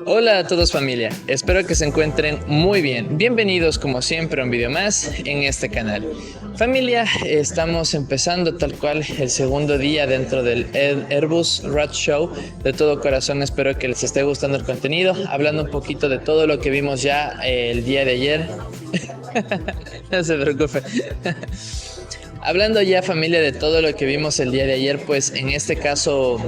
Hola a todos familia, espero que se encuentren muy bien. Bienvenidos como siempre a un video más en este canal. Familia, estamos empezando tal cual el segundo día dentro del Airbus Roadshow. De todo corazón espero que les esté gustando el contenido, hablando un poquito de todo lo que vimos ya el día de ayer. No se preocupe. Hablando ya familia de todo lo que vimos el día de ayer, pues en este caso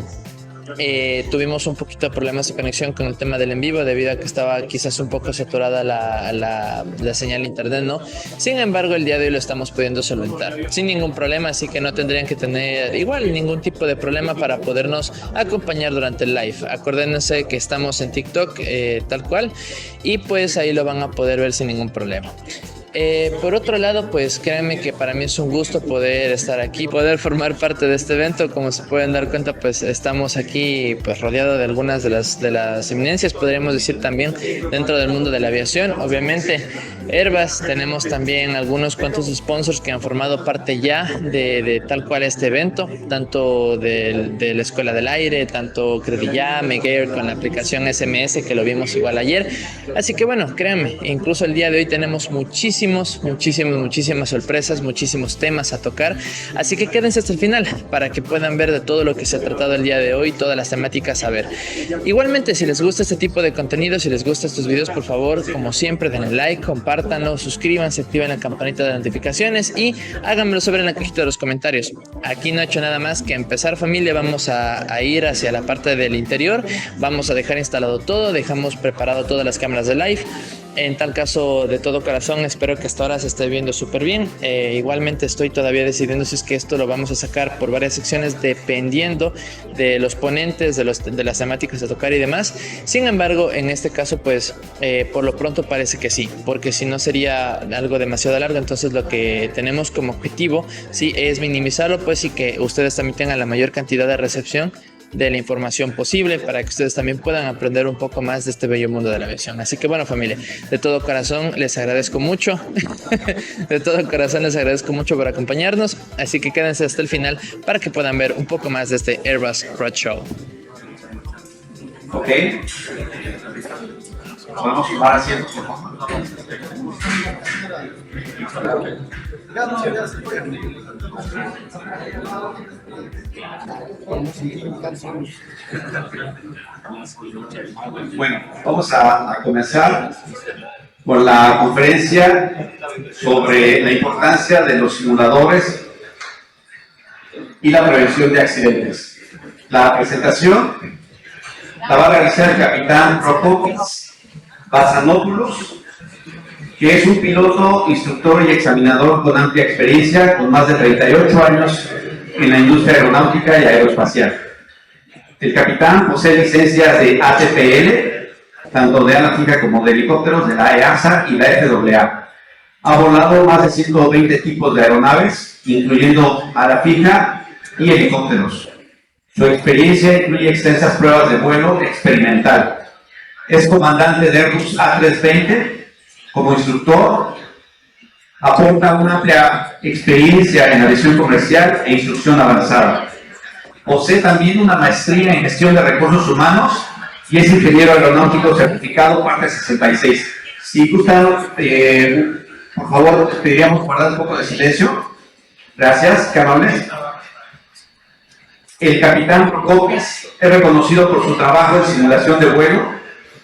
tuvimos un poquito de problemas de conexión con el tema del en vivo debido a que estaba quizás un poco saturada la señal de internet, ¿no? Sin embargo, el día de hoy lo estamos pudiendo solventar sin ningún problema, así que no tendrían que tener igual ningún tipo de problema para podernos acompañar durante el live. Acuérdense que estamos en TikTok tal cual y pues ahí lo van a poder ver sin ningún problema. Por otro lado, pues créanme que para mí es un gusto poder estar aquí, poder formar parte de este evento. Como se pueden dar cuenta, pues estamos aquí pues rodeados de algunas de las eminencias, podríamos decir también dentro del mundo de la aviación. Obviamente Airbus, tenemos también algunos cuantos sponsors que han formado parte ya de tal cual este evento, tanto de la Escuela del Aire, tanto Credilla, Megair con la aplicación SMS que lo vimos igual ayer. Así que bueno, créanme, incluso el día de hoy tenemos muchísimas sorpresas, muchísimos temas a tocar, así que quédense hasta el final para que puedan ver de todo lo que se ha tratado el día de hoy, todas las temáticas a ver. Igualmente, si les gusta este tipo de contenido, si les gustan estos videos, por favor, como siempre, denle like, compártanlo, suscríbanse, activen la campanita de notificaciones y háganmelo saber en la cajita de los comentarios. Aquí no he hecho nada más que empezar familia, vamos a ir hacia la parte del interior, vamos a dejar instalado todo, dejamos preparado todas las cámaras de live. En tal caso, de todo corazón, espero que hasta ahora se esté viendo súper bien. Igualmente estoy todavía decidiendo si es que esto lo vamos a sacar por varias secciones dependiendo de los ponentes, de las temáticas a tocar y demás. Sin embargo, en este caso, pues por lo pronto parece que sí, porque si no sería algo demasiado largo. Entonces lo que tenemos como objetivo sí es minimizarlo, pues, y que ustedes también tengan la mayor cantidad de recepción de la información posible para que ustedes también puedan aprender un poco más de este bello mundo de la aviación. Así que bueno familia, de todo corazón les agradezco mucho de todo corazón les agradezco mucho por acompañarnos, así que quédense hasta el final para que puedan ver un poco más de este Airbus Roadshow. Ok, podemos tomar asientos, por favor. Bueno, vamos a comenzar con la conferencia sobre la importancia de los simuladores y la prevención de accidentes. La presentación la va a realizar el capitán Prokopis Basanopoulos, que es un piloto, instructor y examinador con amplia experiencia, con más de 38 años en la industria aeronáutica y aeroespacial. El capitán posee licencias de ATPL, tanto de ala fija como de helicópteros, de la EASA y la FAA. Ha volado más de 120 tipos de aeronaves, incluyendo ala fija y helicópteros. Su experiencia incluye extensas pruebas de vuelo experimental. Es comandante de Airbus A320. Como instructor, aporta una amplia experiencia en aviación comercial e instrucción avanzada. Posee también una maestría en gestión de recursos humanos y es ingeniero aeronáutico certificado Parte 66. Si gustan, por favor, pediríamos guardar un poco de silencio. Gracias, qué amables. El capitán Prokopis es reconocido por su trabajo en simulación de vuelo,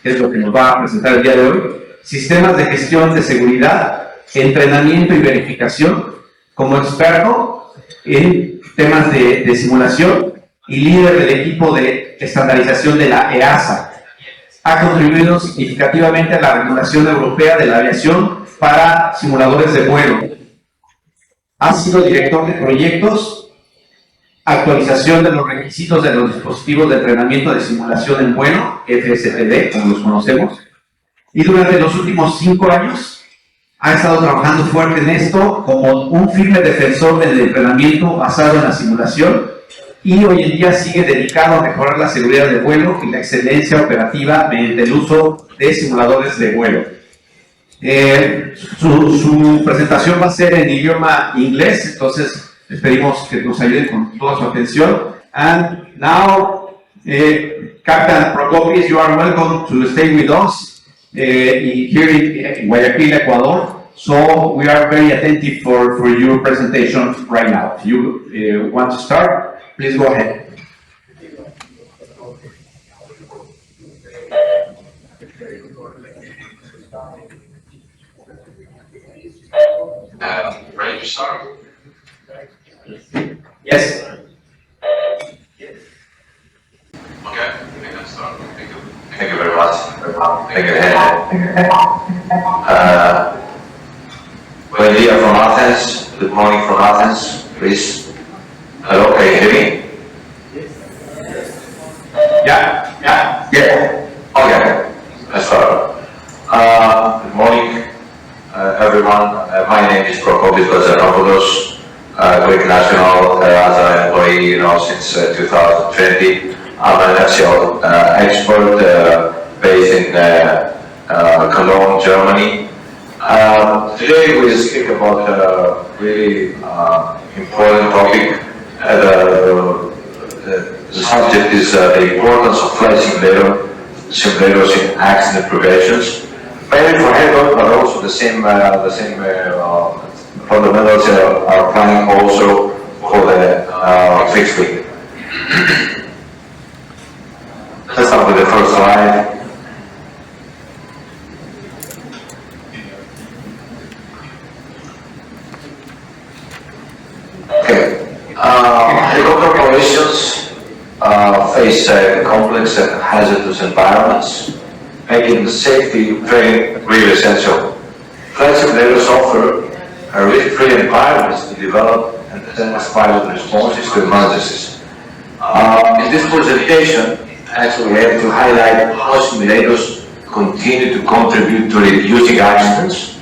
que es lo que nos va a presentar el día de hoy, sistemas de gestión de seguridad, entrenamiento y verificación, como experto en temas de simulación y líder del equipo de estandarización de la EASA. Ha contribuido significativamente a la regulación europea de la aviación para simuladores de vuelo. Ha sido director de proyectos, actualización de los requisitos de los dispositivos de entrenamiento de simulación en vuelo, FSTD, como los conocemos, y durante los últimos 5 años ha estado trabajando fuerte en esto como un firme defensor del entrenamiento basado en la simulación, y hoy en día sigue dedicado a mejorar la seguridad de vuelo y la excelencia operativa mediante el uso de simuladores de vuelo. Su presentación va a ser en idioma inglés, entonces les pedimos que nos ayuden con toda su atención. And now Captain Procopius, you are welcome to stay with us here in Guayaquil, Ecuador. So we are very attentive for your presentation right now. If you want to start, please go ahead. Ready to start? Yes. Okay, I can start. Thank you. Thank you very much. Thank you. Buen día from Athens. Good morning from Athens, please. Hello, can you hear me? Yeah. Okay, let's start. Good morning, everyone. My name is Procopius Lazaropoulos, Greek national EASA employee, since 2020. I'm an axial expert based in Cologne, Germany. Today we speak about a really important topic. The subject is the importance of flight simulators in accident preventions, mainly for head-on, but also the same fundamentals are applying also for the fixed wing. Let's start with the first slide. Okay. Helicopter operations face complex and hazardous environments, making safety training really essential. Flight simulators offer a risk-free environment to develop and test pilot responses to emergencies. In this presentation, actually, we have to highlight how simulators continue to contribute to reducing accidents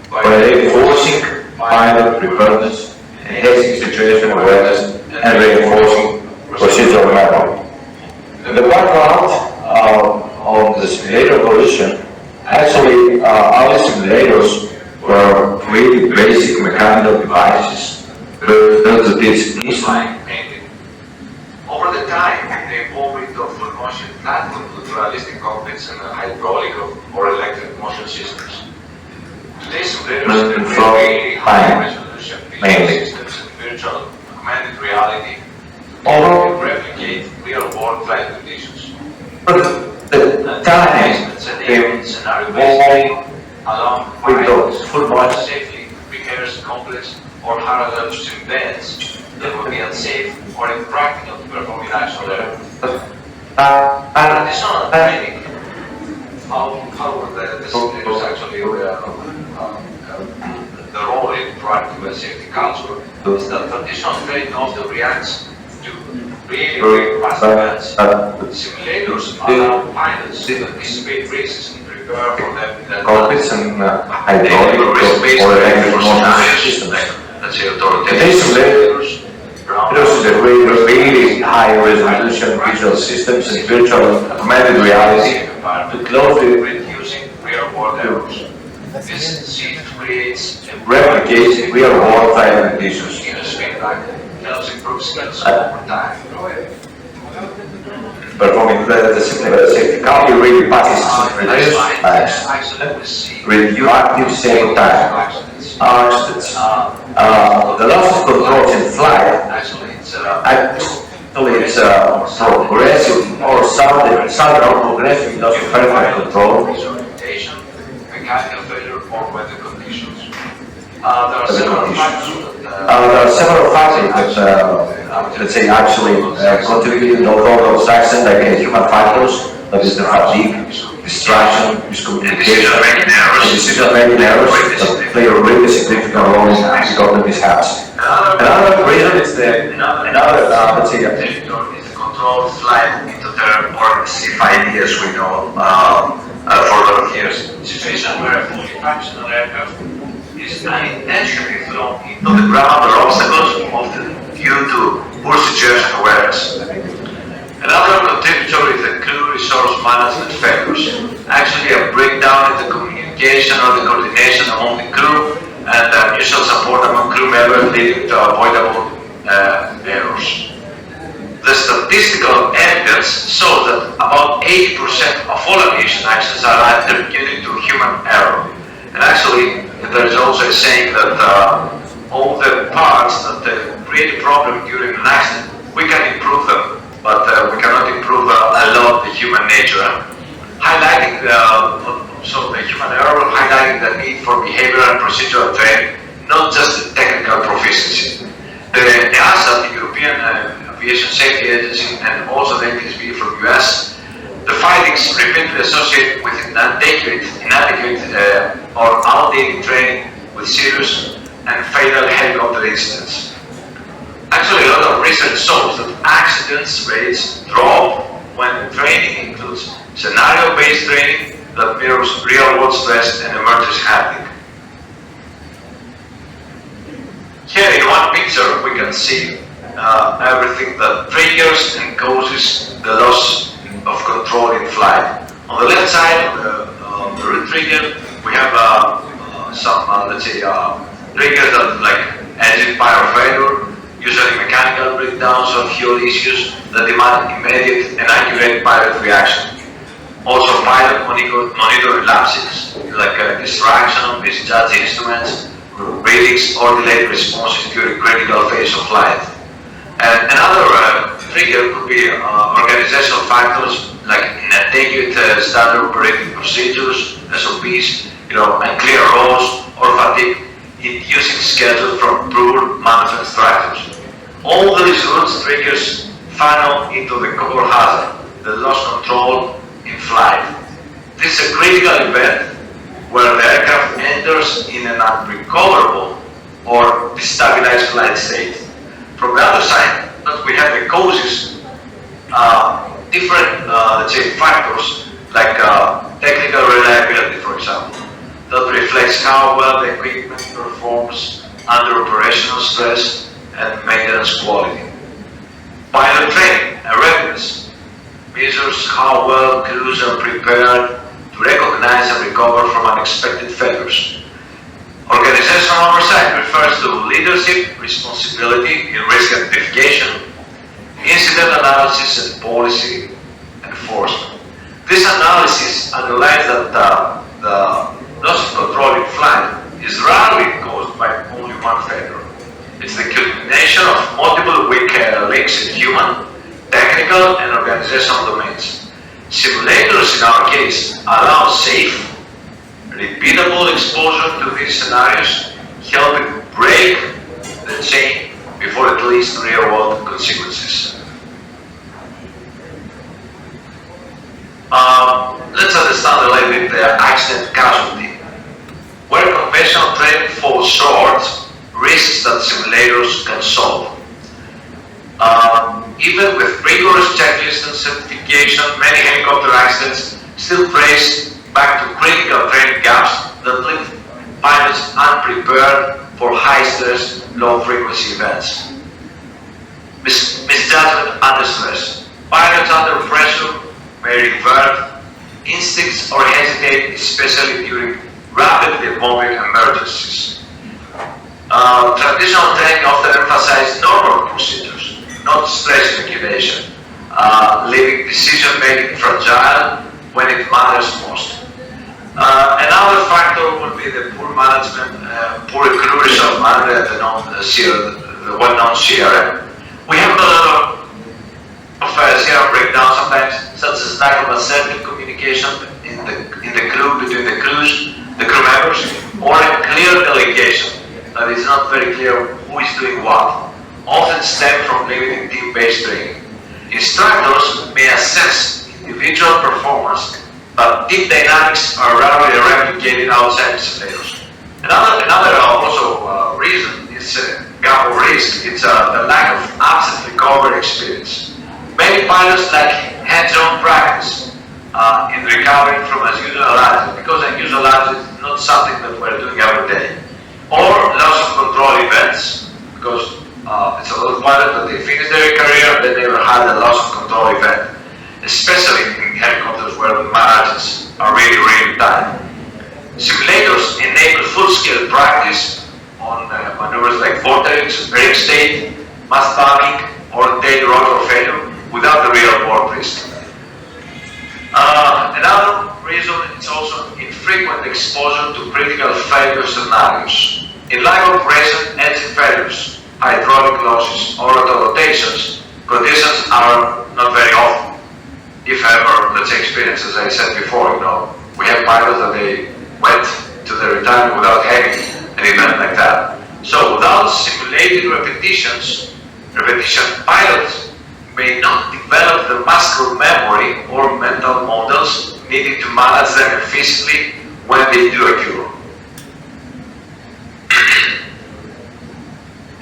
by reinforcing pilot preparedness, enhancing situation awareness, and reinforcing procedural memory. In the background of the simulator evolution, actually, early simulators were really basic mechanical devices built to teach inline painting. Over the time, they evolved into a full motion platform with realistic cockpits and hydraulic or electric motion systems. Today's simulators are really high resolution visual systems and virtual augmented reality to replicate real-world flight conditions. The time and scenario-based along with full motion safely prepares complex or hazardous events that would be unsafe or impractical to perform in actual air. Additional training, how would the simulators actually the role in proactive safety culture is that traditional training often reacts to really fast events. Simulators allow pilots to anticipate risks and prepare for them in their cockpits and hydraulic or electric motion systems. Today's simulators produces a really high resolution visual systems and virtual augmented reality to closely reducing real-world errors. This shift creates and replicates real-world flight conditions. Feedback helps improve skills over time. Performing the simulator safety culture really passes reduce active safe time. Accidents. The loss of controls in flight actually it's progressive or sudden progressive loss of aircraft control. Disorientation, mechanical failure, or weather conditions. There are several factors that, let's say, actually contribute to overall accident, like human factors, that is the fatigue, distraction, miscommunication, and decision-making errors that play a really significant role in helicopter mishaps. Another reason is let's say, is the controlled flight into term, or CFID as we know for a lot of years. Situation where a fully functional aircraft is unintentionally thrown into the ground or obstacles, often due to poor situation awareness. Another contributor is the crew resource management failures. Actually, a breakdown in the communication or the coordination among the crew and mutual support among crew members leading to avoidable errors. The statistical evidence shows that about 80% of all aviation accidents are attributed to human error. And actually, there is also a saying that all the parts that create a problem during an accident, we can improve them, but we cannot improve a lot the human nature. Highlighting the human error, highlighting the need for behavioral and procedural training, not just the technical proficiency. The EASA, the European Aviation Safety Agency, and also the NTSB from US, the findings repeatedly associated with inadequate or outdated training with serious and fatal helicopter incidents. Actually, a lot of research shows that accidents rates drop when training includes scenario-based training that mirrors real-world stress and emergency handling. Here in one picture, we can see everything that triggers and causes the loss of control in flight. On the left side of the root trigger, we have some, let's say, triggers that like engine power failure, usually mechanical breakdowns or fuel issues that demand immediate and accurate pilot reaction. Also, pilot monitoring lapses, like distraction, misjudged instruments, readings, or delayed responses during critical phase of flight. And another trigger could be organizational factors like inadequate standard operating procedures, SOPs, unclear roles, or fatigue in using schedules from poor management structures. All these routes triggers funnel into the core hazard, the loss control in flight. This is a critical event where the aircraft enters in an unrecoverable or destabilized flight state. From the other side, that we have the causes, different, let's say, factors like technical reliability, for example, that reflects how well the equipment performs under operational stress and maintenance quality. Pilot training and readiness measures how well crews are prepared to recognize and recover from unexpected failures. Organizational oversight refers to leadership, responsibility in risk identification, incident analysis, and policy enforcement. This analysis underlines that the loss of control in flight is rarely caused by only one failure. It's the combination of multiple weak links in human, technical, and organizational domains. Simulators, in our case, allow safe, repeatable exposure to these scenarios, helping break the chain before it leads to real-world consequences. Let's understand a little bit the accident casualty. Where conventional training falls short, risks that simulators can solve. Even with rigorous checklists and certification, many helicopter accidents still trace back to critical training gaps that leave pilots unprepared for high-stress, low-frequency events. Misjudgment under stress. Pilots under pressure may revert instincts or hesitate, especially during rapidly evolving emergencies. Traditional training often emphasizes normal procedures, not stress inoculation, leaving decision-making fragile when it matters most. Another factor would be the poor management, poor crew resource management, the well-known CRM. We have a lot of CRM breakdowns sometimes, such as lack of assertive communication in the crew, between the crew members, or a clear delegation that is not very clear who is doing what, often stem from limited team-based training. Instructors may assess individual performance, but team dynamics are rarely replicated outside simulators. Another also reason is gap of risk. It's the lack of absent recovery experience. Many pilots lack hands-on practice in recovering from unusual accidents, because unusual accidents is not something that we're doing every day. Or loss of control events, because it's a lot of pilots that they finish their career and they never had a loss of control event, especially in helicopters where the margins are really, really tight. Simulators enable full-scale practice on maneuvers like vortex, break state, mass bombing, or tail rotor failure without the real world risk. Another reason is also infrequent exposure to critical failure scenarios. In live operation, engine failures, hydraulic losses, or rotor rotations, conditions are not very often. If ever, let's say experience, as I said before, we have pilots that they went to the retirement without having an event like that. So without simulated repetition, pilots may not develop the muscle memory or mental models needed to manage them efficiently when they do occur.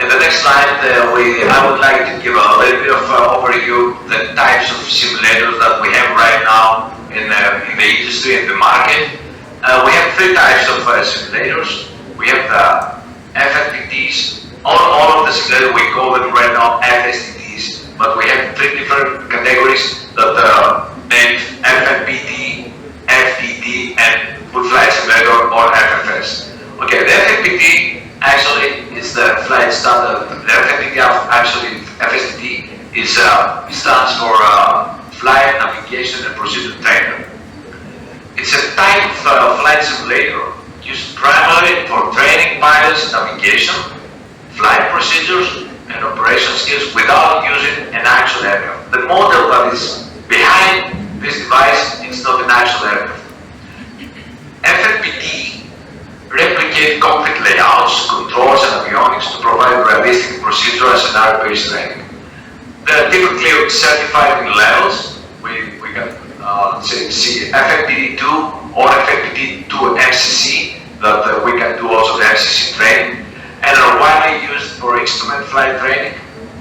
In the next slide, I would like to give a little bit of overview of the types of simulators that we have right now in the industry, in the market. We have three types of simulators. We have the FFPTs. All of the simulators, we call them right now FSTTs, but we have three different categories that are named FFPT, FTT, and Full Flight Simulator, or FFS. Okay, the FFPT actually is the flight standard. The FFPT actually, FSTT, stands for Flight Navigation and Procedure Trainer. It's a type of flight simulator used primarily for training pilots navigation, flight procedures, and operation skills without using an actual aircraft. The model that is behind this device is not an actual aircraft. FFPT replicate cockpit layouts, controls, and avionics to provide realistic procedural and scenario-based training. They are typically certified in levels. We can see FFPT2 or FFPT2 MCC, that we can do also the MCC training, and are widely used for instrument flight training,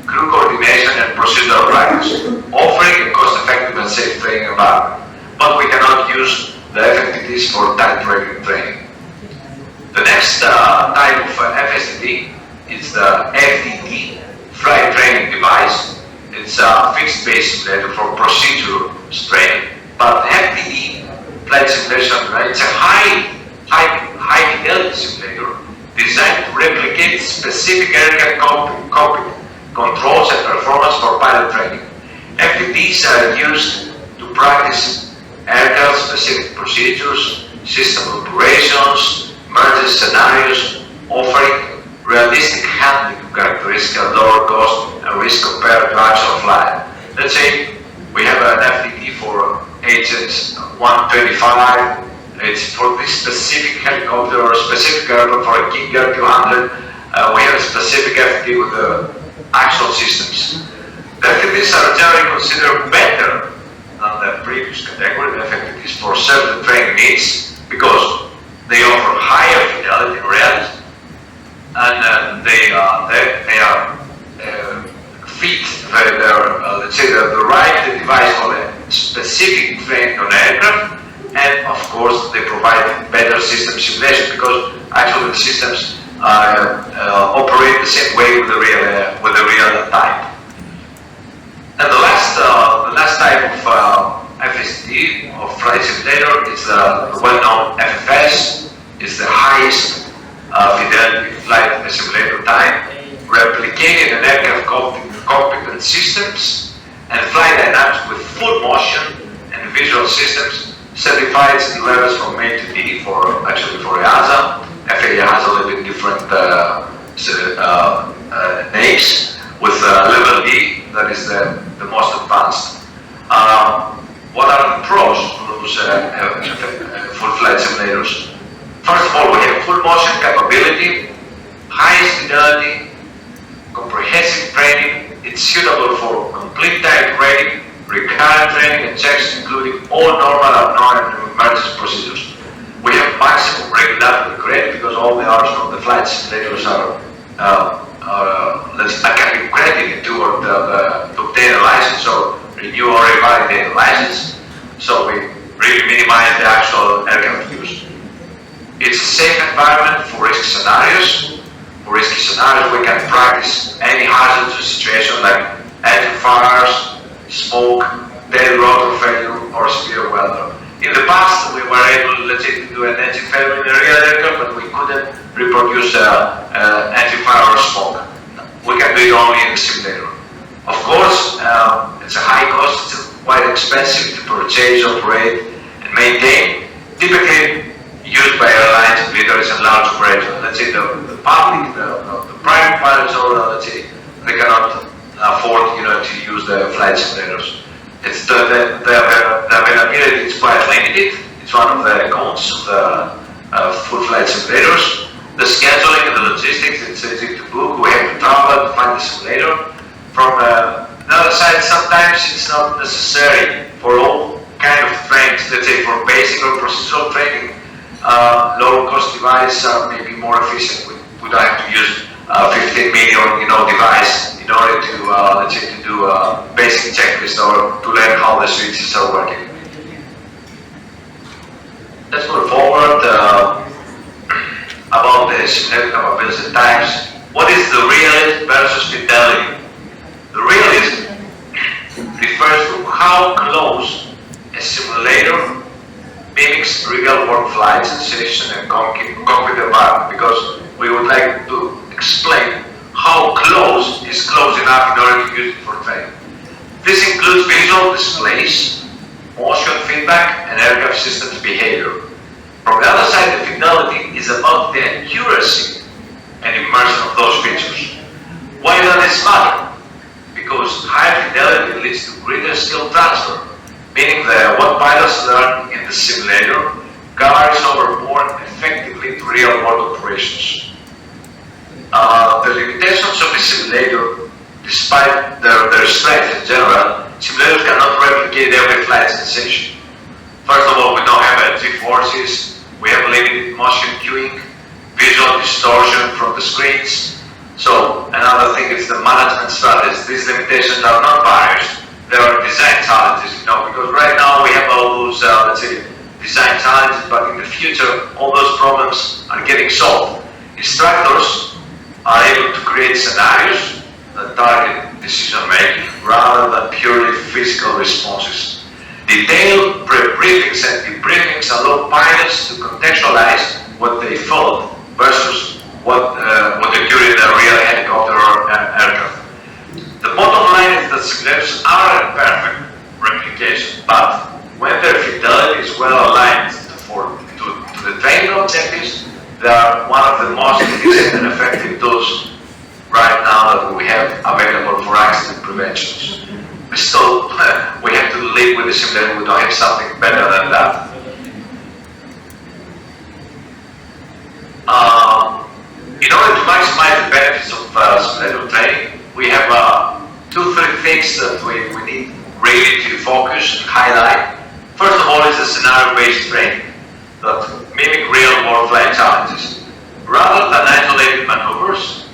crew coordination, and procedural practice, offering a cost-effective and safe training environment. But we cannot use the FFPTs for type rating training. The next type of FSTT is the FTT, flight training device. It's a fixed base simulator for procedure training. But FTT, flight simulation, it's a high fidelity simulator designed to replicate specific aircraft cockpit controls and performance for pilot training. FTTs are used to practice aircraft specific procedures, system operations, emergency scenarios, offering realistic handling characteristics at lower cost and risk compared to actual flight. Let's say we have an FTT for HS-125. It's for this specific helicopter or specific aircraft for a King Air 200. We have a specific FTT with the actual systems. The FTTs are generally considered better than the previous category, the FTTs, for certain training needs because they offer higher fidelity and realism, and they are fit. Let's say the right device for the specific training on aircraft. And of course, they provide better system simulation because actually the systems operate the same way with the real type. And the last type of FST, or flight simulator, is the well-known FFS. It's the highest fidelity flight simulator type, replicating an aircraft cockpit and systems and flight dynamics with full motion and visual systems. Certified levels from A to D for EASA. FAA has a little bit different names, with level D, that is the most advanced. What are the pros of those full flight simulators? First of all, we have full motion capability, highest fidelity, comprehensive training. It's suitable for complete type training, recurrent training and checks, including all normal, abnormal, and emergency procedures. We have maximum regulatory credit because all the hours from the flight simulators can be credited to obtain a license or renew or revalidate a license. So we really minimize the actual aircraft use. It's a safe environment for risky scenarios. For risky scenarios, we can practice any hazardous situation like engine fires, smoke, tail rotor failure, or severe weather. In the past, we were able, let's say, to do an engine failure in a real aircraft, but we couldn't reproduce engine fire or smoke. We can do it only in the simulator. Of course, it's a high cost, it's quite expensive to purchase, operate, and maintain. Typically used by airlines, militaries, and large operators. Let's say the public, the private pilots, or let's say they cannot afford, to use the flight simulators. It's the availability is quite limited. It's one of the cons of the full flight simulators. The scheduling and the logistics, it's easy to book. We have to travel to find the simulator. From the other side, sometimes it's not necessary for all kind of trainings. Let's say for basic or procedural training, low cost devices are maybe more efficient. We don't have to use 15 million, device in order to let's say to do a basic checklist or to learn how the switches are working. Let's move forward about the simulator capabilities and types. What is the realism versus fidelity? The realism refers to how close a simulator mimics real-world flight sensation and cockpit environment, because we would like to explain how close is close enough in order to use it for training. This includes visual displays, motion feedback, and aircraft systems behavior. From the other side, the fidelity is about the accuracy and immersion of those features. Why does this matter? Because higher fidelity leads to greater skill transfer, meaning that what pilots learn in the simulator carries over more effectively to real-world operations. The limitations of the simulator, despite their strength in general, simulators cannot replicate every flight sensation. First of all, we don't have G-forces, we have limited motion cueing, visual distortion from the screens. So another thing is the management strategies. These limitations are not barriers, they are design challenges, because right now we have all those, let's say, design challenges, but in the future, all those problems are getting solved. Instructors are able to create scenarios that target decision making rather than purely physical responses. Detailed pre-briefings and debriefings allow pilots to contextualize what they thought versus what occurred in a real helicopter or aircraft. The bottom line is that simulators are a perfect replication, but when their fidelity is well aligned to the training objectives, they are one of the most efficient and effective tools right now that we have available for accident prevention. We have to live with the simulator. We don't have something better than that. In order to maximize the benefits of simulator training, we have 2-3 things that we need really to focus and highlight. First of all is the scenario-based training that mimic real-world flight challenges. Rather than isolated maneuvers,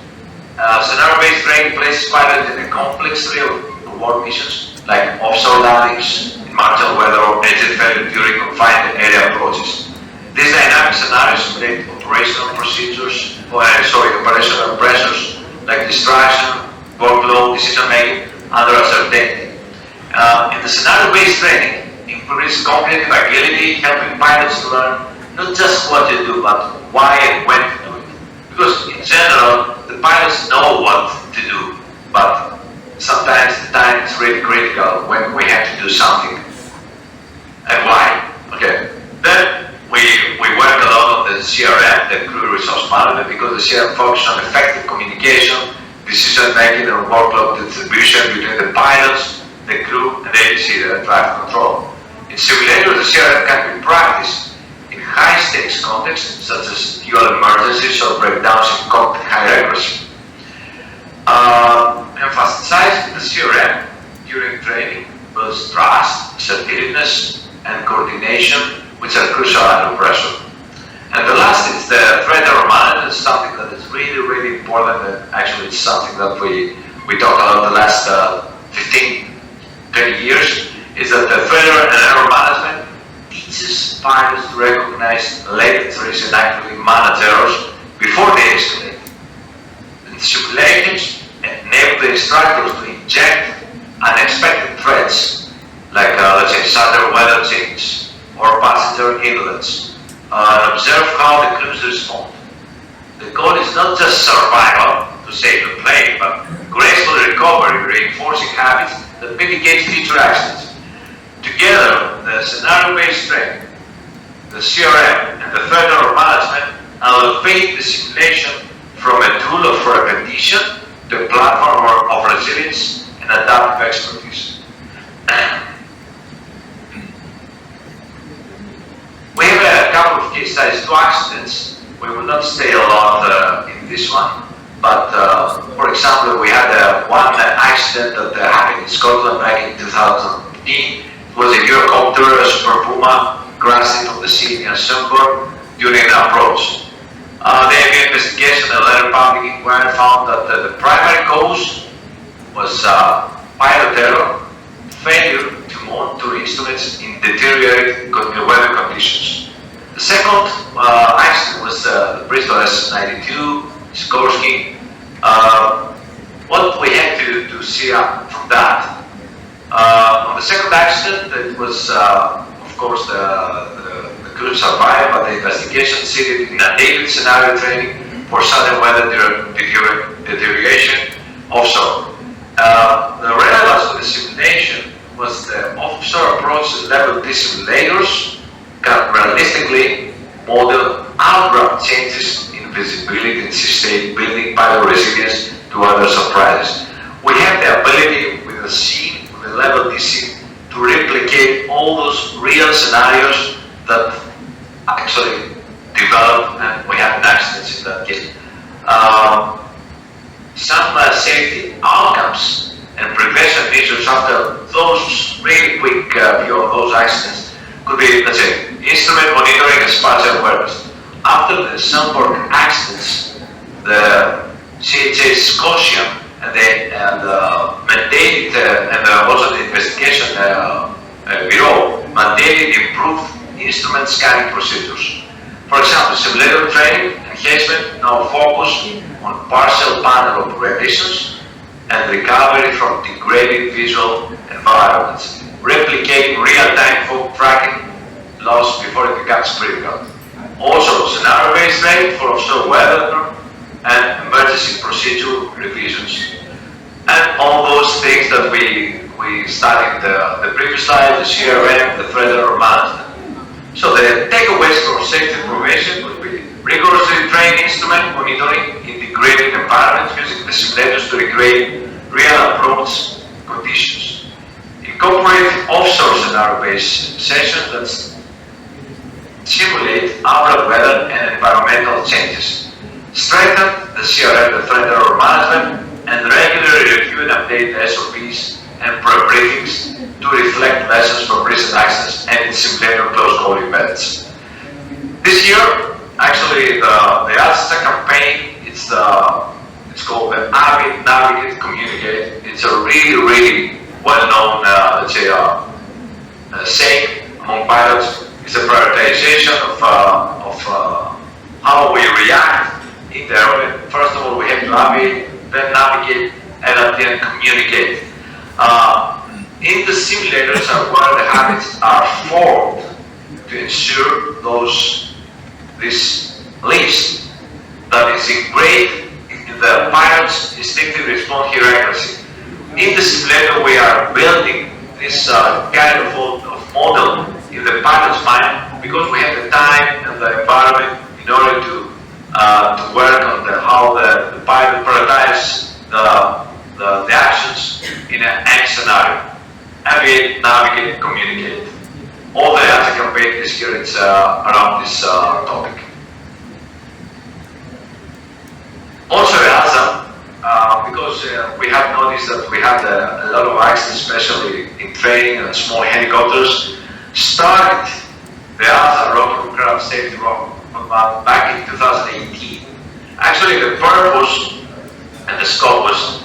scenario-based training places pilots in a complex real-world missions like offshore landings, in marginal weather, or engine failure during confined area approaches. These dynamic scenarios simulate operational procedures, operational pressures like distraction, workload, decision-making under uncertainty. In the scenario-based training, increase cognitive agility, helping pilots to learn not just what to do, but why and when to do it. Because in general, the pilots know what to do, but sometimes the time is really critical when we have to do something. And why? Okay. Then we work a lot on the CRM, the crew resource management, because the CRM focuses on effective communication, decision making, and workload distribution between the pilots, the crew, and the ATC, the traffic control. In simulators, the CRM can be practiced in high-stakes contexts, such as fuel emergencies or breakdowns in cockpit high accuracy. Emphasizing the CRM during training builds trust, assertiveness, and coordination, which are crucial under pressure. And the last is the threat error management, something that is really, really important, and actually it's something that we talked about the last 15, 20 years, is that the threat error management teaches pilots to recognize latent risks and actively manage errors before they escalate. And simulators enable the instructors to inject unexpected threats, like let's say sudden weather change or passenger inlets, and observe how the crews respond. The goal is not just survival, to save the plane, but graceful recovery, reinforcing habits that mitigate future accidents. Together, the scenario-based training, the CRM, and the threat error management elevate the simulation from a tool of repetition to a platform of resilience and adaptive expertise. We have a couple of case studies, 2 accidents. We will not stay a lot in this one, but for example, we had one accident that happened in Scotland back in 2015. It was a Eurocopter, a Super Puma, crashed into the sea near Sunburn during an approach. The AV investigation and later public inquiry found that the primary cause was pilot error, failure to monitor instruments in deteriorating weather conditions. The second accident was the Bristol S92, Sikorsky. What we had to see from that. On the second accident, it was, of course, the crew survived, but the investigation seated in a daily scenario training for sudden weather deterioration offshore. The relevance of the simulation was the offshore approach level D simulators can realistically model abrupt changes in visibility and sustainability pilot resilience to other surprises. We have the ability with the scene, with the level DC, to replicate all those real scenarios that actually develop, and we have accidents in that case. Some safety outcomes and prevention measures after those really quick view of those accidents could be, let's say, instrument monitoring and spatial awareness. After the Sunburn accidents, the CHA Scotia and mandated, and also the investigation bureau mandated improved instrument scanning procedures. For example, simulator training enhancement now focus on partial panel operations and recovery from degraded visual environments, replicating real-time fog tracking loss before it becomes critical. Also, scenario-based training for offshore weather and emergency procedure revisions. And all those things that we studied the previous slide, the CRM, the threat error management. So the takeaways for safety prevention would be rigorously trained instrument monitoring in degraded environments using the simulators to recreate real approach conditions. Incorporate offshore scenario-based sessions that simulate abrupt weather and environmental changes. Strengthen the CRM, the threat error management, and regularly review and update the SOPs and briefings to reflect lessons from recent accidents and simulator close call events. This year, actually, the EASA campaign, it's called the Avid, Navigate, Communicate. It's a really well-known, let's say, saying among pilots. It's a prioritization of how we react in the airplane. First of all, we have to navigate, then navigate, and at the end communicate. In the simulators are where the habits are formed to ensure this list that is engraved in the pilot's instinctive response hierarchy. In the simulator, we are building this kind of model in the pilot's mind because we have the time and the environment in order to work on how the pilot prioritizes the actions in an X scenario. Navigate, communicate. All the EASA campaign this year it's around this topic. Also EASA, because we have noticed that we had a lot of accidents, especially in training and small helicopters, started the EASA rotorcraft safety roadmap back in 2018. Actually, the purpose and the scope was,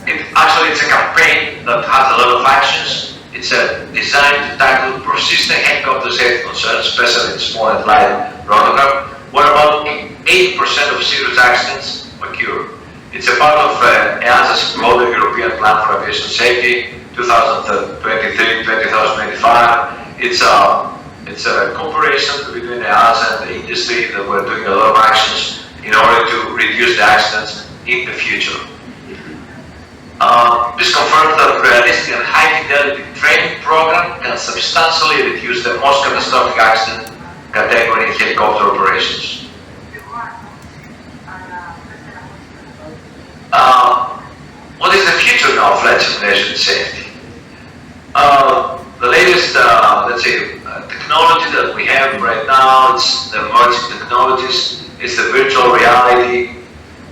it's a campaign that has a lot of actions. It's designed to tackle persistent helicopter safety concerns, especially in small and light rotorcraft, where about 8% of serious accidents occur. It's a part of EASA's broader European Plan for Aviation Safety, 2023-2025. It's a cooperation between EASA and the industry that we're doing a lot of actions in order to reduce the accidents in the future. This confirms that realistic and high-fidelity training program can substantially reduce the most catastrophic accident category in helicopter operations. What is the future now of flight simulation safety? The latest, let's say, technology that we have right now, it's the emerging technologies, is the virtual reality,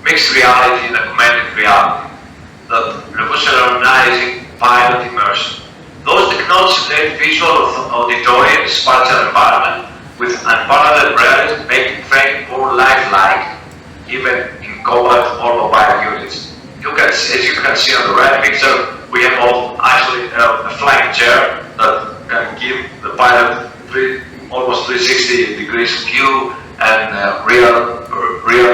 mixed reality, and augmented reality, that revolutionizing pilot immersion. Those technologies simulate visual auditory and spatial environment with unparalleled realism, making training more lifelike, even in combat or mobile units. As you can see on the right picture, we have actually a flying chair that can give the pilot almost 360 degrees view and real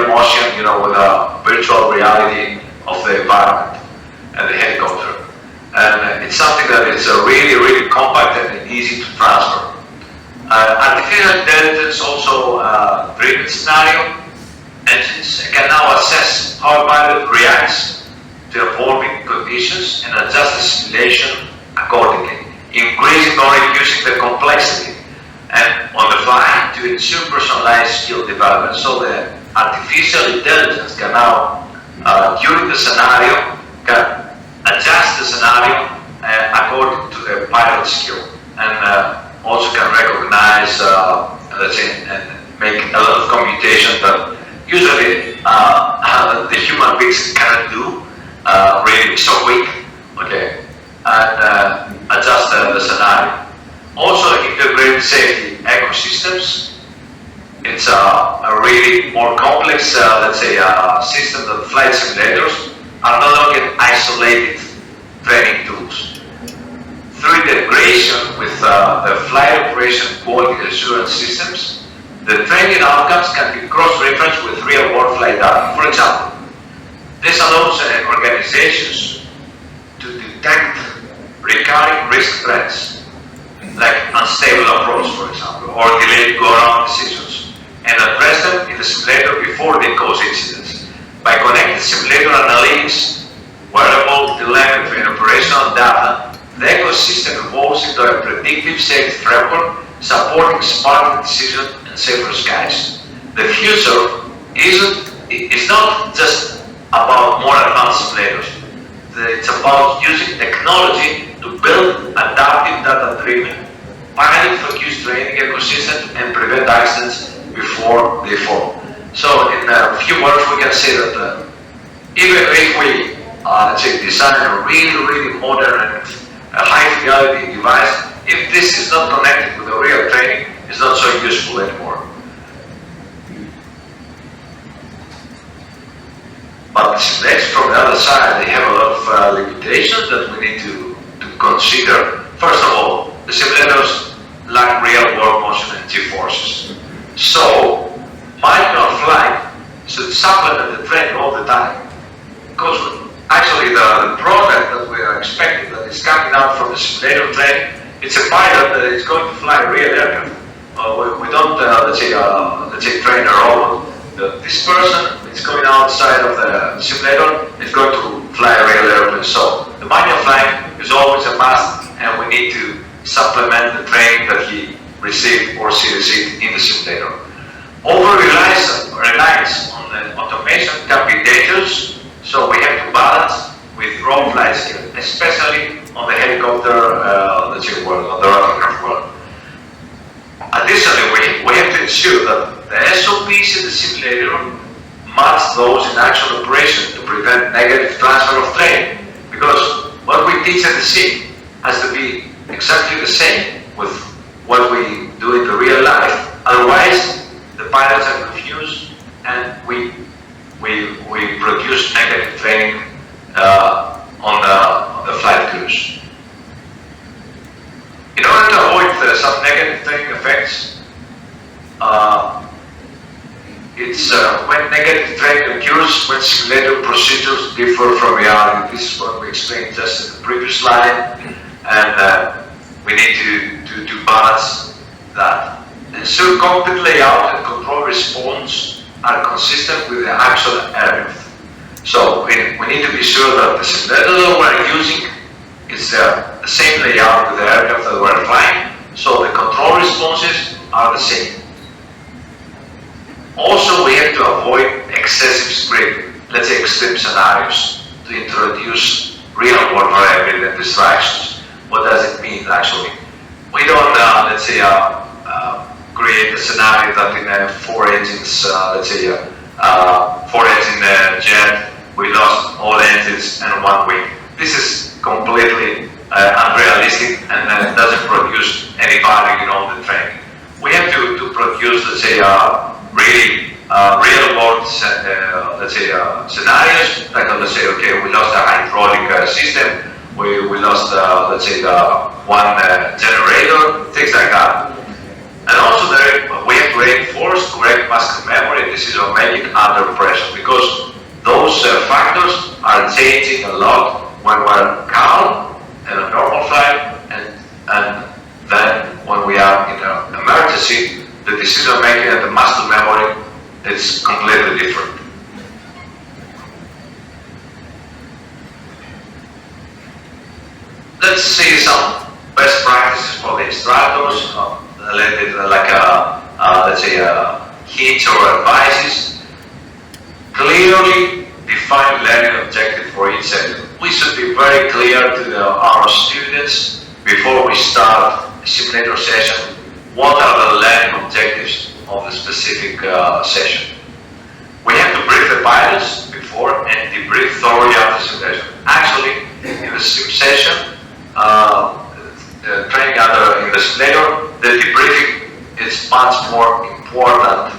motion, with a virtual reality of the environment and the helicopter. And it's something that is really, really compact and easy to transfer. Artificial intelligence also driven scenario engines can now assess how a pilot reacts to evolving conditions and adjust the simulation accordingly, increasing or reducing the complexity and on the fly to ensure personalized skill development. So the artificial intelligence can now, during the scenario, can adjust the scenario according to the pilot's skill, and also can recognize, let's say, and make a lot of commutation that usually the human beings cannot do, really so quick, okay, and adjust the scenario. Also integrate safety ecosystems. It's a really more complex, let's say, system that flight simulators are no longer isolated training tools. Through integration with the flight operation quality assurance systems, the training outcomes can be cross-referenced with real-world flight data. For example, this allows organizations to detect recurring risk threats, like unstable approach, for example, or delayed go-around decisions, and address them in the simulator before they cause incidents. By connecting simulator analytics, wearable telemetry, and operational data, the ecosystem evolves into a predictive safety framework supporting smarter decisions and safer skies. The future is not just about more advanced simulators. It's about using technology to build adaptive, data-driven, pilot-focused training ecosystem and prevent accidents before they fall. So, in a few words, we can say that even if we, let's say, design a really modern and high-fidelity device, if this is not connected with the real training, it's not so useful anymore. But the simulators from the other side, they have a lot of limitations that we need to consider. First of all, the simulators lack real-world motion and G-forces. So, manual flight should supplement the training all the time. Because actually the product that we are expecting that is coming out from the simulator training, it's a pilot that is going to fly a real aircraft. We don't, let's say train a robot. This person is going outside of the simulator, is going to fly a real airplane. So the manual flying is always a must, and we need to supplement the training that he received or she received in the simulator. Over-reliance on the automation can be dangerous, so we have to balance with raw flight skill, especially on the helicopter, let's say, world, on the rotorcraft world. Additionally, we have to ensure that the SOPs in the simulator match those in actual operation to prevent negative transfer of training, because what we teach at the sim has to be exactly the same with what we do in the real life. Otherwise, the pilots are confused, and we produce negative training on the flight crews. In order to avoid some negative training effects, it's when negative training occurs when simulator procedures differ from reality. This is what we explained just in the previous slide, and we need to balance that. Ensure cockpit layout and control response are consistent with the actual aircraft. So we need to be sure that the simulator that we're using is the same layout with the aircraft that we're flying, so the control responses are the same. Also, we have to avoid excessive script, let's say extreme scenarios, to introduce real-world variability and distractions. What does it mean actually? We don't, let's say, create a scenario that in a four engines, let's say, four engine jet, we lost all engines and one wing. This is completely unrealistic and doesn't produce any value in all the training. We have to produce, let's say, really real-world, let's say, scenarios. Like, let's say, okay, we lost a hydraulic system, we lost, let's say, the one generator, things like that. And also, we have to reinforce correct muscle memory and decision making under pressure, because those factors are changing a lot when we're calm in a normal flight, and then when we are in an emergency, the decision making and the muscle memory is completely different. Let's see some best practices for the instructors, a little bit like let's say hints or advices. Clearly define learning objective for each session. We should be very clear to our students before we start a simulator session what are the learning objectives of the specific session. We have to brief the pilots before and debrief thoroughly after simulation. Actually, in the sim session, training in the simulator, the debriefing is much more important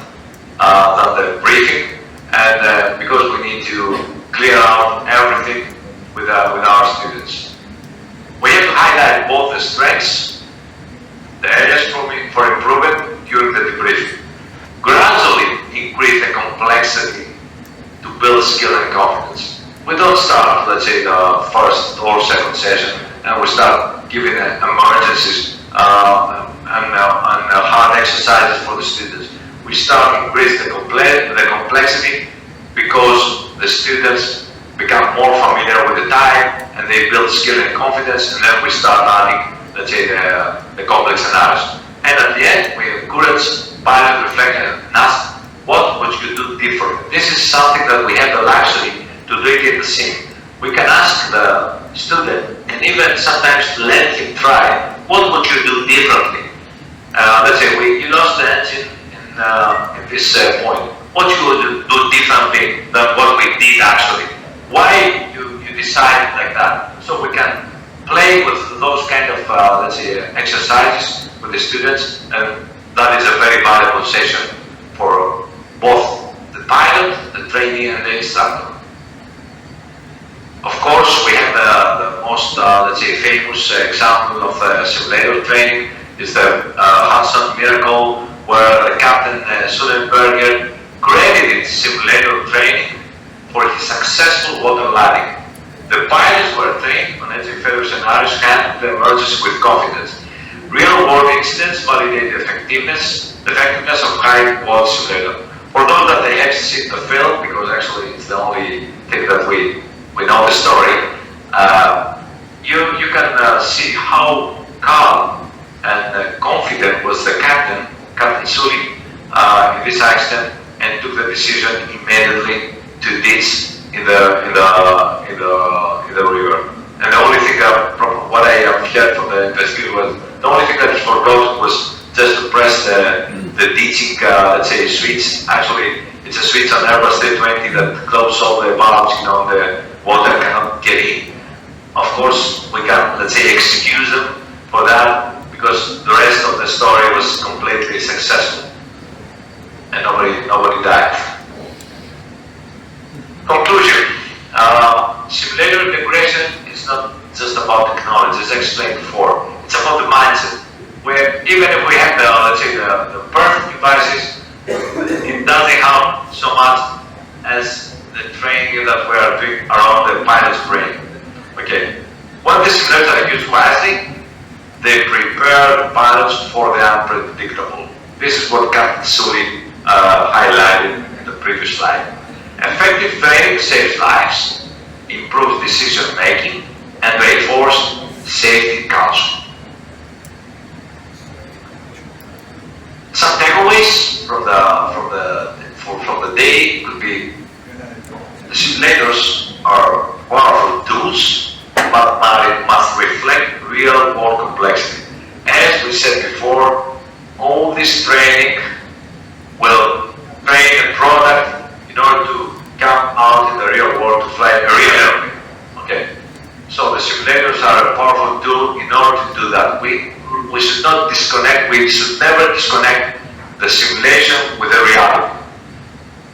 than the briefing, and because we need to clear out everything with our students. We have to highlight both the strengths, the areas for improvement during the debriefing. Gradually increase the complexity to build skill and confidence. We don't start, let's say, the first or second session and we start giving emergencies and hard exercises for the students. We start increase the complexity because the students become more familiar with the type and they build skill and confidence, and then we start adding, let's say, the complex scenarios. And at the end, we encourage pilot reflection and ask, what would you do different? This is something that we have the luxury to do it in the sim. We can ask the student and even sometimes let him try, what would you do differently? Let's say you lost the engine in this point. What you would do differently than what we did actually? Why you decide like that? So we can play with those kind of let's say exercises with the students, and that is a very valuable session for both the pilot, the trainee, and the instructor. Of course, we have the most let's say famous example of simulator training is the Hudson Miracle, where Captain Sullenberger credited simulator training for his successful water landing. The pilots were trained on engine failure scenarios, handled the emergency with confidence. Real-world incidents validate the effectiveness of high-quality simulator. For those that they have seen the film, because actually it's the only thing that we know the story, you can see how calm and confident was the Captain Sully in this accident, and took the decision immediately to ditch in the river. And the only thing what I have heard from the investigator was the only thing that he forgot was just to press the ditching let's say switch. Actually, it's a switch on Airbus 320 that closes all the valves, the water cannot get in. Of course, we can, let's say, excuse them for that because the rest of the story was completely successful and nobody died. Conclusion. Simulator integration is not just about technology, as I explained before. It's about the mindset. Where even if we have let's say the perfect devices, it doesn't help so much as the training that we are doing around the pilot's brain. Okay. When the simulators are used wisely, they prepare the pilots for the unpredictable. This is what Captain Sully highlighted in the previous slide. Effective training saves lives, improves decision making, and reinforces safety culture. Some takeaways from the day could be: the simulators are powerful tools, but must reflect real world complexity. As we said before, all this training will train a product in order to come out in the real world to fly a real airplane. Okay, so the simulators are a powerful tool in order to do that. We should not disconnect. We should never disconnect the simulation with the reality.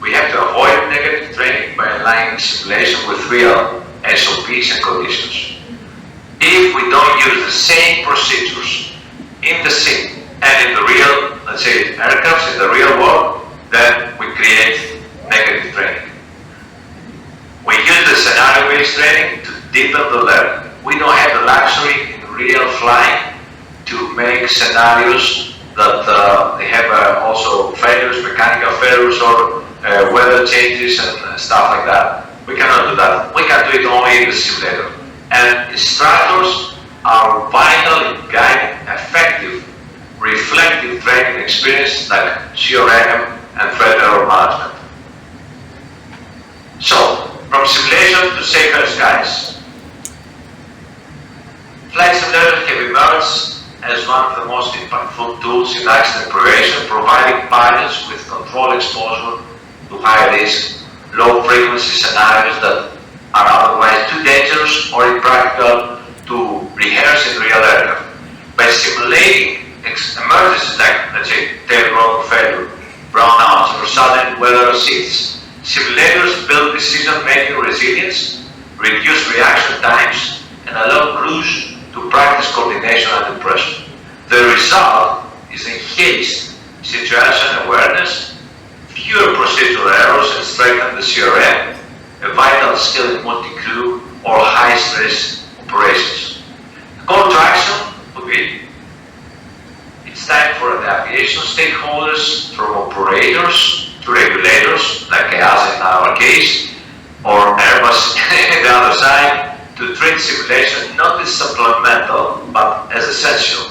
We have to avoid negative training by aligning simulation with real SOPs and conditions. If we don't use the same procedures in the sim and in the real, let's say, aircrafts in the real world, then we create negative training. We use the scenario-based training to deepen the learning. We don't have the luxury in real flying to make scenarios that they have also failures, mechanical failures, or weather changes and stuff like that. We cannot do that. We can do it only in the simulator. And instructors are vital in guiding effective, reflective training experience like CRM and threat error management. So, from simulation to safer skies. Flight simulators have emerged as one of the most impactful tools in accident prevention, providing pilots with controlled exposure to high risk, low frequency scenarios that are otherwise too dangerous or impractical to rehearse in real aircraft. By simulating emergencies like, let's say, tail rotor failure, brownouts, or sudden weather shifts, simulators build decision-making resilience, reduce reaction times, and allow crews to practice coordination under pressure. The result is enhanced situation awareness, fewer procedural errors, and strengthen the CRM, a vital skill in multi-crew or high-stress operations. Call to action would be: it's time for the aviation stakeholders, from operators to regulators, like EASA in our case, or Airbus on the other side, to treat simulation not as supplemental, but as essential.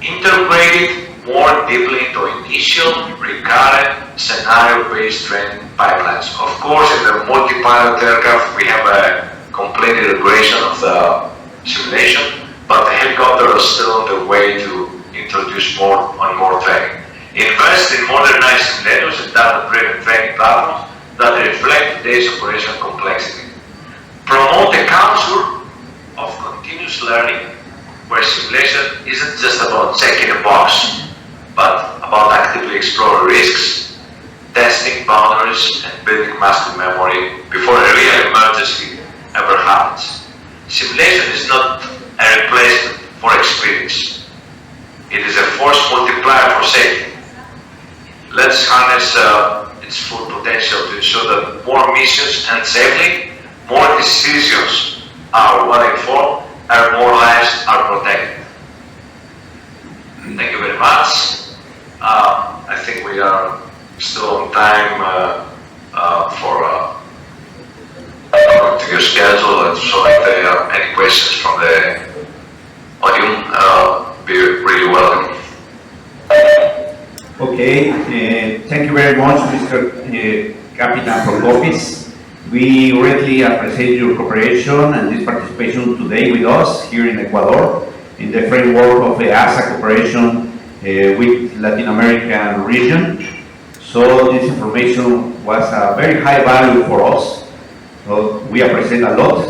Integrate it more deeply into initial, recurrent, scenario-based training pipelines. Of course, in the multi-pilot aircraft, we have a complete integration of the simulation, but the helicopter is still on the way to introduce more and more training. Invest in modernized simulators and data-driven training platforms that reflect today's operational complexity. Promote a culture of continuous learning, where simulation isn't just about checking a box, but about actively exploring risks, testing boundaries, and building muscle memory before a real emergency ever happens. Simulation is not a replacement for experience. It is a force multiplier for safety. Let's harness its full potential to ensure that more missions end safely, more decisions are well informed, and more lives are protected. Thank you very much. I think we are still on time according to your schedule, and so if there are any questions from the audience, be really welcome. Okay, thank you very much, Mr. Capitan Prokopis. We greatly appreciate your cooperation and this participation today with us here in Ecuador in the framework of the EASA cooperation with Latin American region. So this information was a very high value for us. So we appreciate a lot.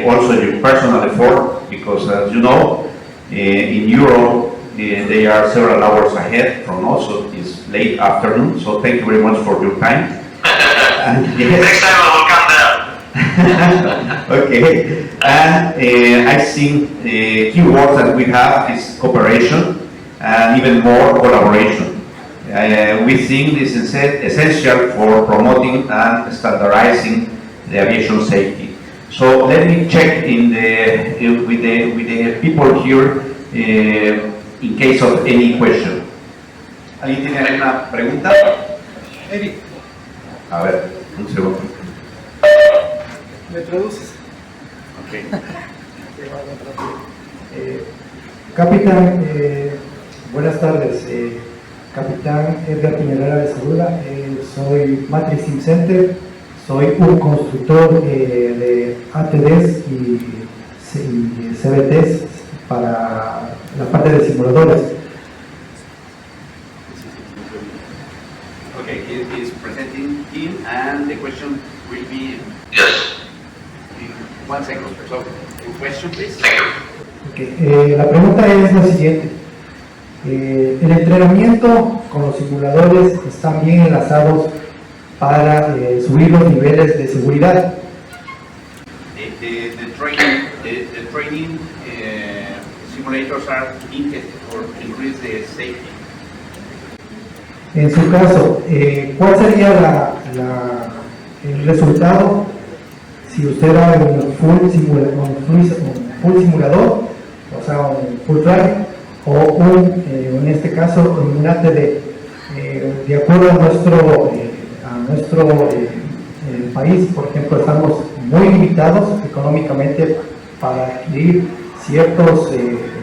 Also your personal effort, because as you know, in Europe they are several hours ahead from us, so it's late afternoon. So thank you very much for your time. Yes. Next time I will come there. Okay, and I think the key words that we have is cooperation and even more collaboration. We think this is essential for promoting and standardizing the aviation safety. So let me check with the people here in case of any question. ¿Alguien tiene alguna pregunta? A ver, un segundo. ¿Me traduces? Ok. Capitán, buenas tardes. Capitán Edgar Piñera de Saluda. Soy Matrix Sim Center. Soy un constructor de ATDs y CBTs para la parte de simuladores. Okay, he is presenting him, and the question will be Yes, in 1 second. So, question, please. thank you. Okay, la pregunta es la siguiente. El entrenamiento con los simuladores están bien enlazados para subir los niveles de seguridad. The training simulators are linked or increase the safety. En su caso, ¿cuál sería el resultado si usted era un full simulador, o sea, un full flight, o en este caso, un ATD? De acuerdo a nuestro país, por ejemplo, estamos muy limitados económicamente para adquirir ciertos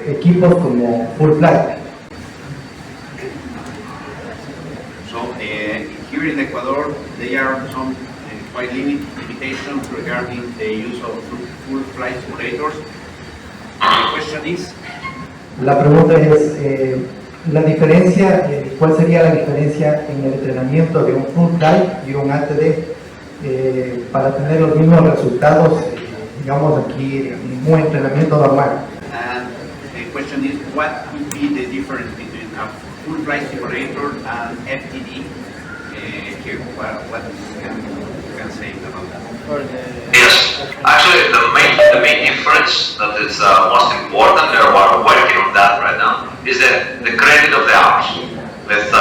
equipos como full flight. So here in Ecuador, there are some quite limitations regarding the use of full flight simulators. The question is, La pregunta es, la diferencia, ¿cuál sería la diferencia en el entrenamiento de un full flight y un ATD para tener los mismos resultados, digamos aquí, en un entrenamiento normal? and the question is, what could be the difference between a full flight simulator and FTD here? What you can say about that? Yes, actually the main difference that is most important, and we're working on that right now, is the credit of the hours. With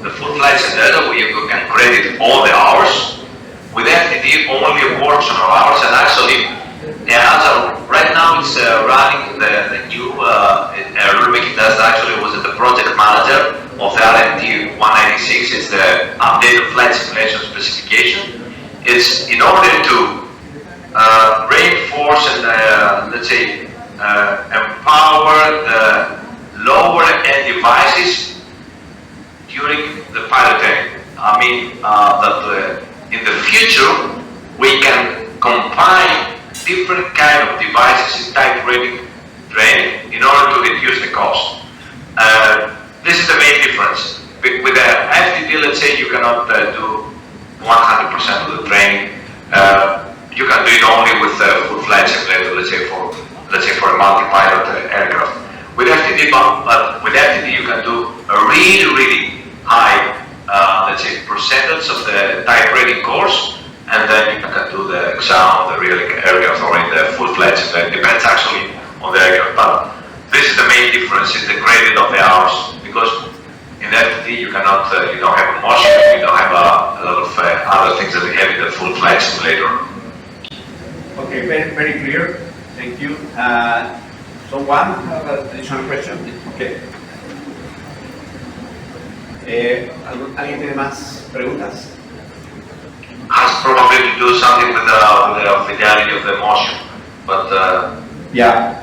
the full flight simulator, we can credit all the hours. With FTD, only a portion of hours, and actually EASA right now it's running the new rulemaking test. Actually was the project manager of the RMT 196. It's the updated flight simulation specification. It's in order to reinforce and let's say empower the lower end devices during the pilot training. I mean that in the future we can combine different kind of devices in type rating training in order to reduce the cost. This is the main difference. With the FTD, let's say you cannot do 100% of the training. You can do it only with full flight simulator, let's say for a multi-pilot aircraft. With FTD, but with FTD you can do a really high, let's say, percentage of the type rating course, and then you can do the exam on the real aircraft or in the full flight simulator. It depends actually on the aircraft, but this is the main difference in the credit of the hours, because in FTD you cannot, you don't have a motion, you don't have a lot of other things that we have in the full flight simulator. Okay, very clear. Thank you. So one additional question. Okay. ¿Alguien tiene más preguntas? Has probably to do something with the fidelity of the motion, but Yeah,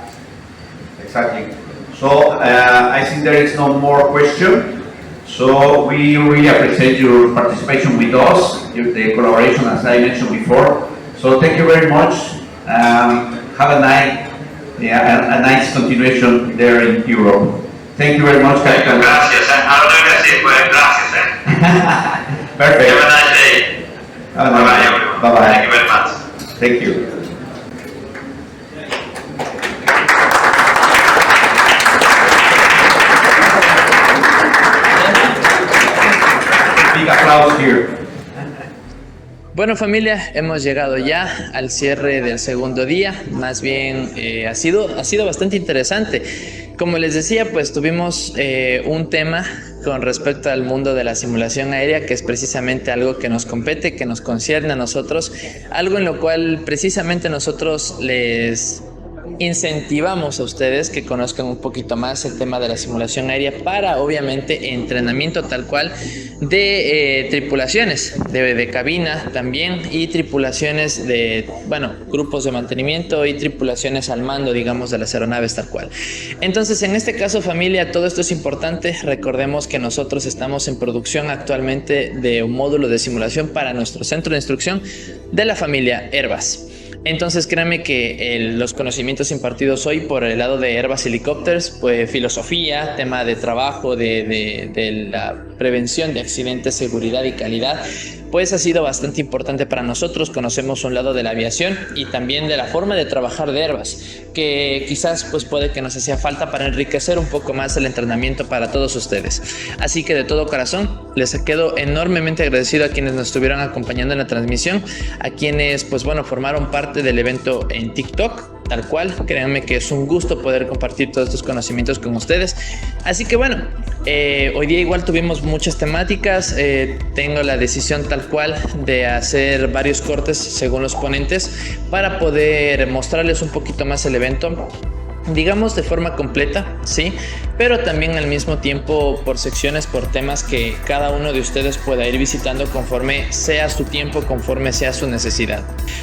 exactly. So I think there is no more question. So we really appreciate your participation with us, the collaboration as I mentioned before. So thank you very much. Have a nice continuation there in Europe. Thank you very much, Captain. gracias. I don't know if I say it, gracias. Perfect. Have a nice day. Bye-bye, everyone. Bye-bye. Thank you very much. Thank you. Big applause here. Bueno familia, hemos llegado ya al cierre del segundo día, más bien ha sido bastante interesante. Como les decía, pues tuvimos un tema con respecto al mundo de la simulación aérea, que es precisamente algo que nos compete, que nos concierne a nosotros, algo en lo cual precisamente nosotros les incentivamos a ustedes que conozcan un poquito más el tema de la simulación aérea para, obviamente, entrenamiento tal cual de tripulaciones, de cabina también, y tripulaciones de, bueno, grupos de mantenimiento y tripulaciones al mando, digamos, de las aeronaves tal cual. Entonces, en este caso, familia, todo esto es importante. Recordemos que nosotros estamos en producción actualmente de un módulo de simulación para nuestro centro de instrucción de la familia Airbus. Entonces créanme que los conocimientos impartidos hoy por el lado de Airbus Helicopters, pues filosofía, tema de trabajo, de la prevención de accidentes, seguridad y calidad, pues ha sido bastante importante para nosotros. Conocemos un lado de la aviación y también de la forma de trabajar de Airbus, que quizás pues puede que nos hacía falta para enriquecer un poco más el entrenamiento para todos ustedes. Así que de todo corazón les quedo enormemente agradecido a quienes nos estuvieron acompañando en la transmisión, a quienes pues bueno formaron parte del evento en TikTok. Tal cual, créanme que es un gusto poder compartir todos estos conocimientos con ustedes. Así que bueno, hoy día igual tuvimos muchas temáticas. Tengo la decisión tal cual de hacer varios cortes según los ponentes para poder mostrarles un poquito más el evento, digamos de forma completa, sí, pero también al mismo tiempo por secciones, por temas que cada uno de ustedes pueda ir visitando conforme sea su tiempo, conforme sea su necesidad.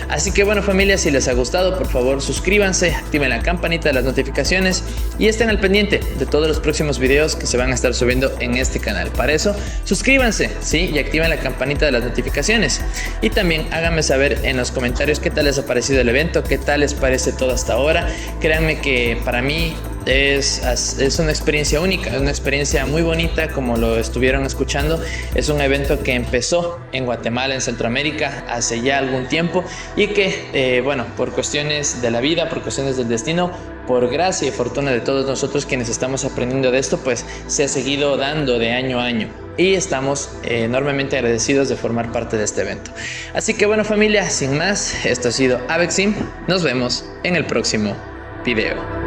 Así que bueno familia, si les ha gustado, por favor suscríbanse, activen la campanita de las notificaciones y estén al pendiente de todos los próximos videos que se van a estar subiendo en este canal. Para eso, suscríbanse, sí, y activen la campanita de las notificaciones. Y también háganme saber en los comentarios qué tal les ha parecido el evento, qué tal les parece todo hasta ahora. Créanme que para mí es una experiencia única, una experiencia muy bonita, como lo estuvieron escuchando. Es un evento que empezó en Guatemala, en Centroamérica, hace ya algún tiempo y que, bueno, por cuestiones de la vida, por cuestiones del destino, por gracia y fortuna de todos nosotros quienes estamos aprendiendo de esto, pues se ha seguido dando de año a año. Y estamos enormemente agradecidos de formar parte de este evento. Así que bueno familia, sin más, esto ha sido Avexim. Nos vemos en el próximo video.